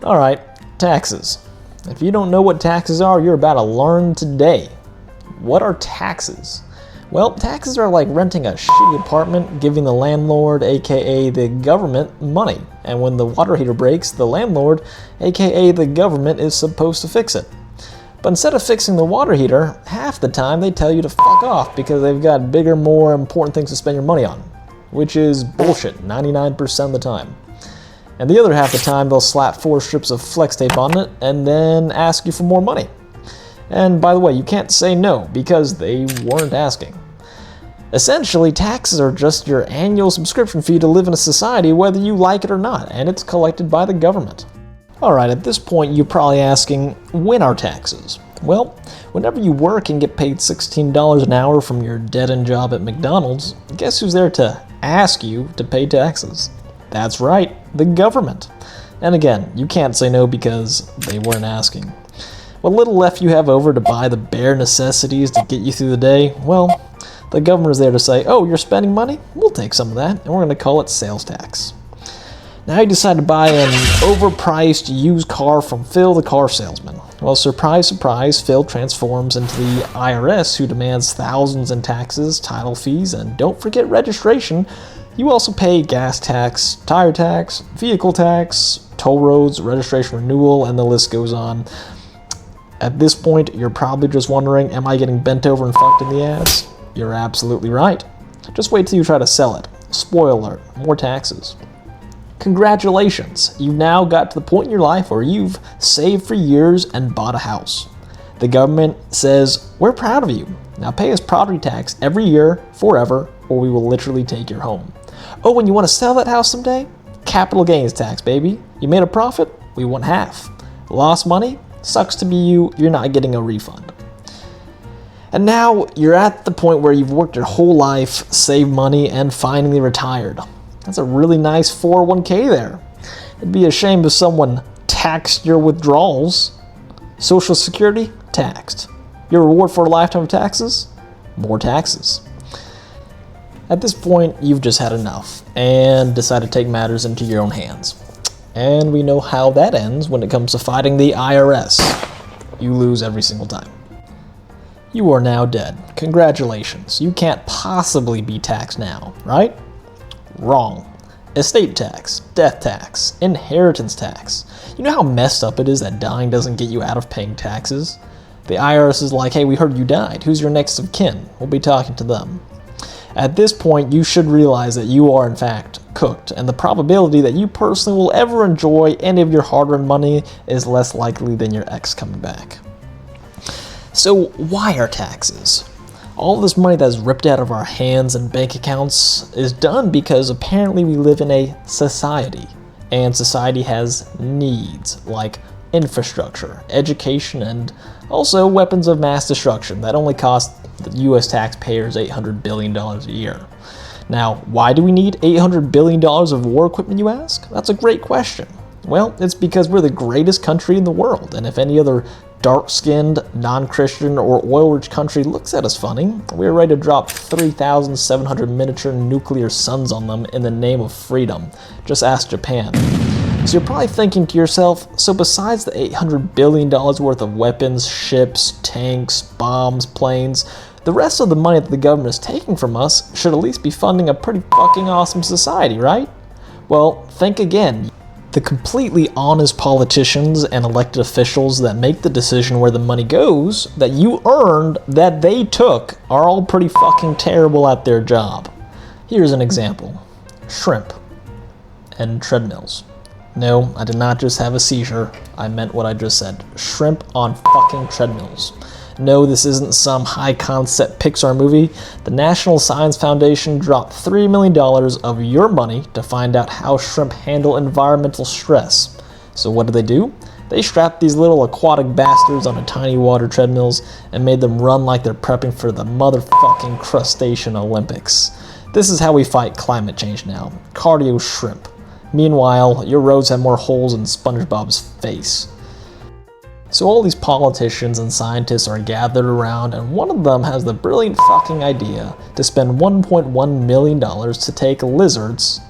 Alright, taxes. If you don't know what taxes are, you're about to learn today. What are taxes? Well, taxes are like renting a shitty apartment, giving the landlord, aka the government, money. And when the water heater breaks, the landlord, aka the government, is supposed to fix it. But instead of fixing the water heater, half the time they tell you to fuck off because they've got bigger, more important things to spend your money on. Which is bullshit 99% of the time. And the other half the time they'll slap 4 strips of flex tape on it and then ask you for more money. And by the way, you can't say no because they weren't asking. Essentially, taxes are just your annual subscription fee to live in a society whether you like it or not, and it's collected by the government. Alright, at this point you're probably asking, when are taxes? Well, whenever you work and get paid $16 an hour from your dead-end job at McDonald's, guess who's there to ask you to pay taxes? That's right, the government. And again, you can't say no because they weren't asking. What little left you have over to buy the bare necessities to get you through the day, well, the government is there to say, oh, you're spending money? We'll take some of that, and we're going to call it sales tax. Now you decide to buy an overpriced used car from Phil the car salesman. Well, surprise, surprise, Phil transforms into the IRS who demands thousands in taxes, title fees, and don't forget registration. You also pay gas tax, tire tax, vehicle tax, toll roads, registration renewal, and the list goes on. At this point, you're probably just wondering, am I getting bent over and fucked in the ass? You're absolutely right. Just wait till you try to sell it. Spoiler alert, more taxes. Congratulations, you've now got to the point in your life where you've saved for years and bought a house. The government says, we're proud of you. Now pay us property tax every year, forever, or we will literally take your home. Oh, and you want to sell that house someday? Capital gains tax, baby. You made a profit? We want half. Lost money? Sucks to be you, you're not getting a refund. And now you're at the point where you've worked your whole life, saved money, and finally retired. That's a really nice 401k there. It'd be a shame if someone taxed your withdrawals. Social Security? Taxed. Your reward for a lifetime of taxes? More taxes. At this point, you've just had enough and decide to take matters into your own hands. And we know how that ends when it comes to fighting the IRS. You lose every single time. You are now dead. Congratulations. You can't possibly be taxed now, right? Wrong. Estate tax, death tax, inheritance tax. You know how messed up it is that dying doesn't get you out of paying taxes? The IRS is like, hey, we heard you died. Who's your next of kin? We'll be talking to them. At this point, you should realize that you are in fact cooked, and the probability that you personally will ever enjoy any of your hard-earned money is less likely than your ex coming back. So why are taxes? All this money that's ripped out of our hands and bank accounts is done because apparently we live in a society, and society has needs like infrastructure, education, and also weapons of mass destruction that only cost the US taxpayers $800 billion a year. Now, why do we need $800 billion of war equipment, you ask? That's a great question. Well, it's because we're the greatest country in the world, and if any other dark-skinned, non-Christian, or oil-rich country looks at us funny, we're ready to drop 3,700 miniature nuclear suns on them in the name of freedom. Just ask Japan. So you're probably thinking to yourself, so besides the $800 billion worth of weapons, ships, tanks, bombs, planes, the rest of the money that the government is taking from us should at least be funding a pretty fucking awesome society, right? Well, think again. The completely honest politicians and elected officials that make the decision where the money goes, that you earned, that they took, are all pretty fucking terrible at their job. Here's an example. Shrimp and treadmills. No, I did not just have a seizure. I meant what I just said. Shrimp on fucking treadmills. No, this isn't some high-concept Pixar movie. The National Science Foundation dropped $3 million of your money to find out how shrimp handle environmental stress. So what do? They strapped these little aquatic bastards onto tiny water treadmills and made them run like they're prepping for the motherfucking crustacean Olympics. This is how we fight climate change now. Cardio shrimp. Meanwhile, your roads have more holes in SpongeBob's face. So all these politicians and scientists are gathered around, and one of them has the brilliant fucking idea to spend $1.1 million to take lizards,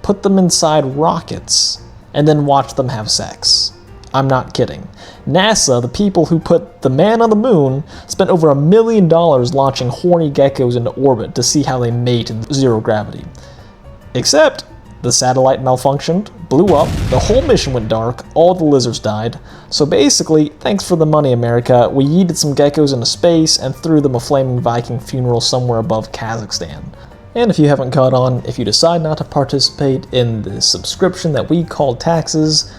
put them inside rockets, and then watch them have sex. I'm not kidding. NASA, the people who put the man on the moon, spent over $1 million launching horny geckos into orbit to see how they mate in zero gravity. Except, the satellite malfunctioned, blew up, the whole mission went dark, all the lizards died. So basically, thanks for the money, America, we yeeted some geckos into space and threw them a flaming Viking funeral somewhere above Kazakhstan. And if you haven't caught on, if you decide not to participate in the subscription that we call taxes,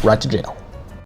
right to jail.